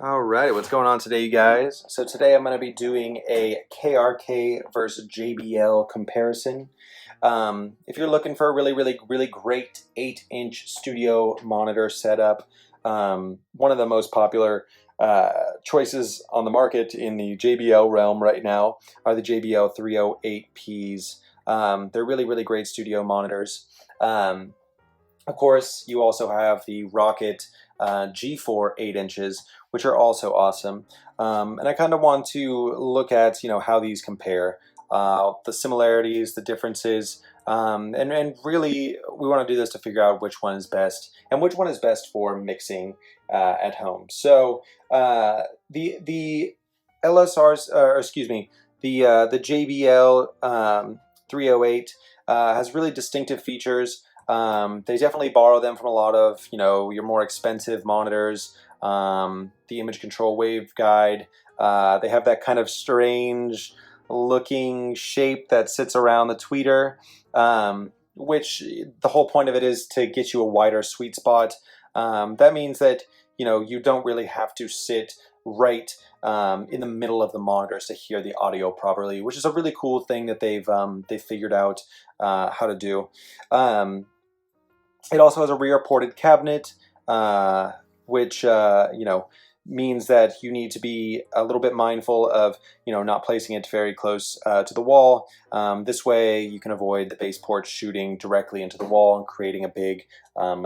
Alright, what's going on today, you guys? So today I'm going to be doing a KRK versus JBL comparison. If you're looking for a really great 8-inch studio monitor setup, one of the most popular choices on the market in the JBL realm right now are the JBL 308Ps. They're really great studio monitors. Of course, you also have the ROKIT G4 8 inches, which are also awesome. And I kind of want to look at, how these compare, the similarities, the differences, and really we want to do this to figure out which one is best and which one is best for mixing at home. So the LSRs, or excuse me, the JBL 308 has really distinctive features. They definitely borrow them from a lot of, your more expensive monitors. The image control waveguide. They have that kind of strange looking shape that sits around the tweeter, which the whole point of it is to get you a wider sweet spot. That means that, you don't really have to sit right in the middle of the monitors to hear the audio properly, which is a really cool thing that they've figured out how to do. It also has a rear ported cabinet, which means that you need to be a little bit mindful of not placing it very close to the wall. This way you can avoid the base port shooting directly into the wall and creating a big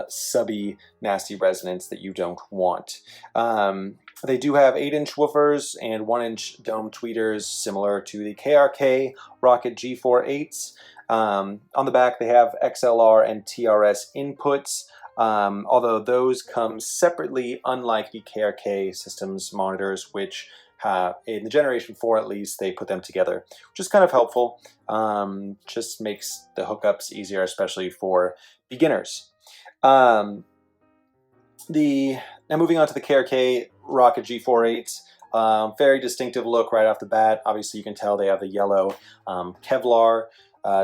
subby nasty resonance that you don't want. They do have 8-inch woofers and 1-inch dome tweeters similar to the KRK Rokit G4 8s. On the back they have XLR and TRS inputs, although those come separately, unlike the KRK systems monitors, which in the Generation 4 at least, they put them together, which is kind of helpful. Just makes the hookups easier, especially for beginners. Now moving on to the KRK Rokit G4 8s, very distinctive look right off the bat. Obviously you can tell they have the yellow Kevlar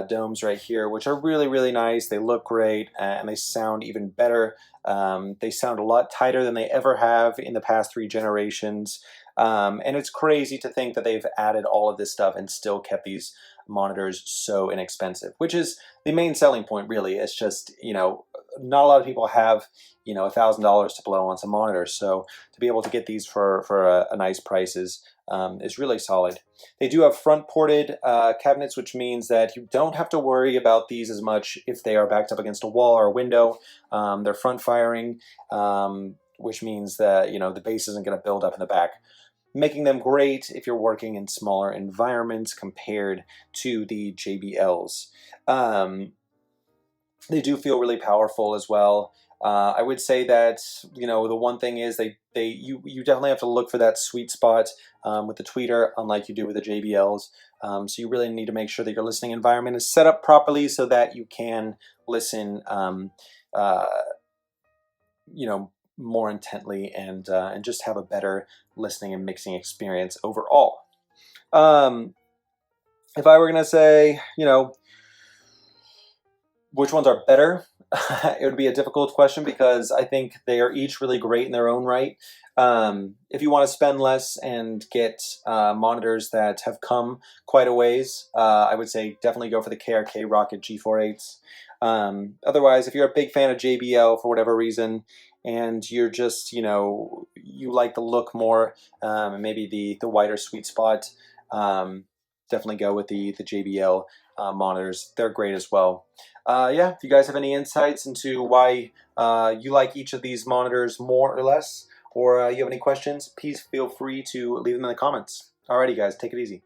domes right here, which are really nice. They look great and they sound even better. They sound a lot tighter than they ever have in the past 3 generations. And it's crazy to think that they've added all of this stuff and still kept these monitors so inexpensive, which is the main selling point, really. It's just, not a lot of people have, $1,000 to blow on some monitors. So to be able to get these for a nice price is really solid. They do have front ported cabinets, which means that you don't have to worry about these as much if they are backed up against a wall or a window. They're front firing, which means that, the bass isn't going to build up in the back, making them great if you're working in smaller environments compared to the JBLs. They do feel really powerful as well. I would say that, the one thing is you definitely have to look for that sweet spot with the tweeter, unlike you do with the JBLs. So you really need to make sure that your listening environment is set up properly so that you can listen, more intently and just have a better listening and mixing experience overall. If I were going to say, which ones are better, it would be a difficult question because I think they are each really great in their own right. If you want to spend less and get monitors that have come quite a ways, I would say definitely go for the KRK Rokit G4 8s. Otherwise, if you're a big fan of JBL for whatever reason, and you're just, you like the look more, and maybe the wider sweet spot, definitely go with the JBL monitors. They're great as well. Yeah, if you guys have any insights into why you like each of these monitors more or less, or you have any questions, please feel free to leave them in the comments. Alrighty guys, take it easy.